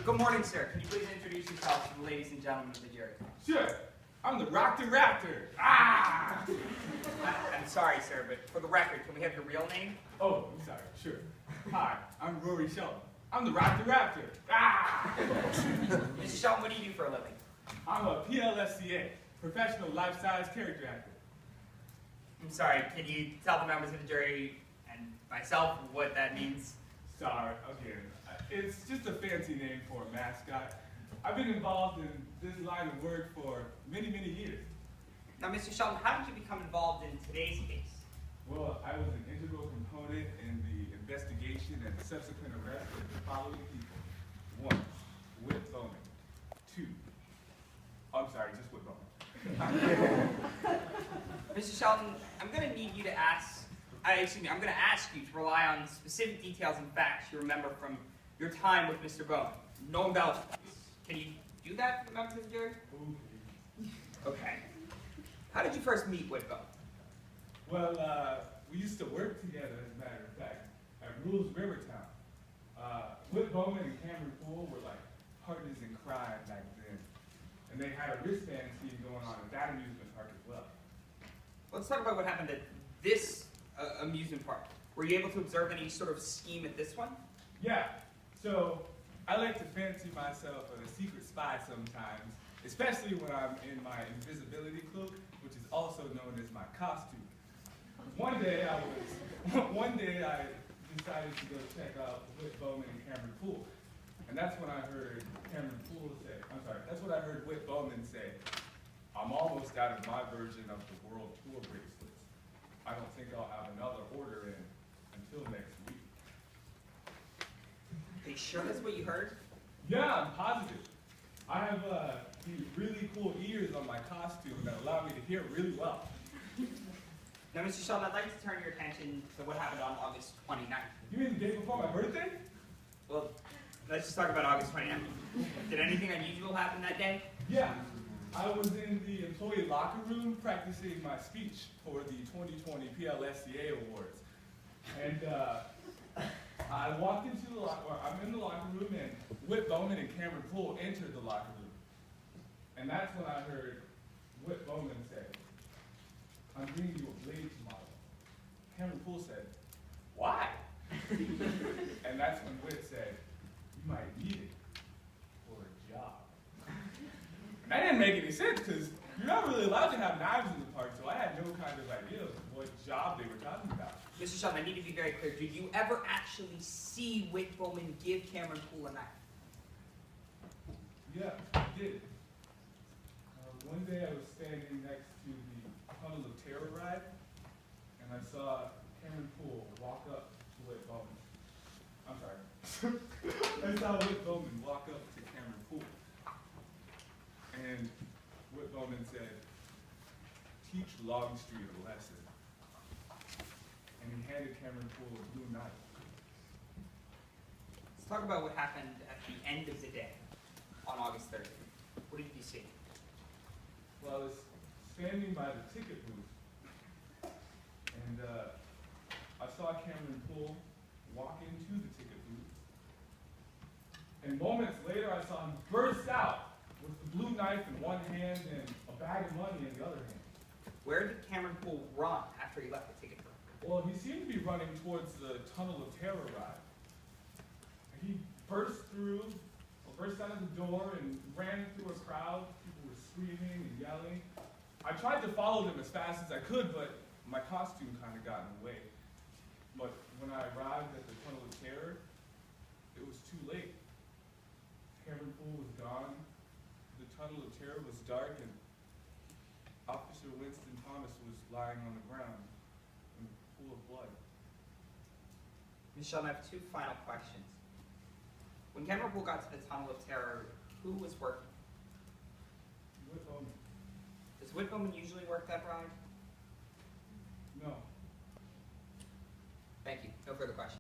Good morning, sir. Can you please introduce yourself to the ladies and gentlemen of the jury? Sure. I'm the Raptor. Ah! I'm sorry, sir, but for the record, can we have your real name? Oh, I'm sorry. Sure. Hi, I'm Rory Sheldon. I'm the Raptor. Ah! Mr. Sheldon, what do you do for a living? I'm a PLSCA, professional life-size character actor. I'm sorry, can you tell the members of the jury and myself what that means? Sorry, again. It's just a fancy name for a mascot. I've been involved in this line of work for many, many years. Now, Mr. Sheldon, how did you become involved in today's case? Well, I was an integral component in the investigation and subsequent arrest of the following people. 1, Whit Bowman. 2, I'm sorry, just Whit Bowman. Mr. Sheldon, I'm going to need you to I'm going to ask you to rely on specific details and facts you remember from your time with Mr. Bowman. No embellishments. Can you do that for the members of the jury? Okay. How did you first meet Whit Bowman? Well, we used to work together, as a matter of fact, at Rules Rivertown. Whit Bowman and Cameron Poole were like partners in crime back then. And they had a wristband scheme going on at that amusement park as well. Let's talk about what happened at this amusement park. Were you able to observe any sort of scheme at this one? Yeah. So I like to fancy myself a secret spy sometimes, especially when I'm in my invisibility cloak, which is also known as my costume. One day I decided to go check out Whit Bowman and Cameron Poole. And that's when I heard that's what I heard Whit Bowman say, "I'm almost out of my version of the World Tour bracelets. I don't think I'll have another order in until next week." Are you sure that's what you heard? Yeah, I'm positive. I have these really cool ears on my costume that allow me to hear really well. Now, Mr. Sheldon, I'd like to turn your attention to what happened on August 29th. You mean the day before my birthday? Well, let's just talk about August 29th. Did anything unusual happen that day? Yeah. I was in the employee locker room practicing my speech for the 2020 PLSCA Awards. And I walked into the I'm in the locker room, and Whit Bowman and Cameron Poole entered the locker room. And that's when I heard Whit Bowman say, "I'm bringing you a blades model." Cameron Poole said, "Why?" And that's when Whit said, "You might need it for a job." And that didn't make any sense, because you're not really allowed to have knives in the park, so I had no kind of idea of what job they were talking about. Mr. Sheldon, I need to be very clear. Did you ever actually see Whit Bowman give Cameron Poole a knife? Yeah, I did. One day I was standing next to the Tunnel of Terror ride, and I saw Cameron Poole walk up to Whit Bowman. I'm sorry. I saw Whit Bowman walk up to Cameron Poole. And Whit Bowman said, "Teach Longstreet a lesson." And he handed Cameron Poole a blue knife. Let's talk about what happened at the end of the day on August 30th. What did you see? Well, I was standing by the ticket booth, and I saw Cameron Poole walk into the ticket booth. And moments later, I saw him burst out with the blue knife in one hand and a bag of money in the other hand. Where did Cameron Poole run after he left the ticket booth? Well, he seemed to be running towards the Tunnel of Terror ride. He burst out of the door and ran through a crowd. People were screaming and yelling. I tried to follow them as fast as I could, but my costume kind of got in the way. But when I arrived at the Tunnel of Terror, it was too late. Cameron Poole was gone. The Tunnel of Terror was dark, and Officer Winston Thomas was lying on the ground in a pool of blood. Ms. Sheldon, I have two final questions. When Cameron Poole got to the Tunnel of Terror, who was working? Whit Bowman. Does Whit Bowman usually work that ride? No. Thank you. No further questions.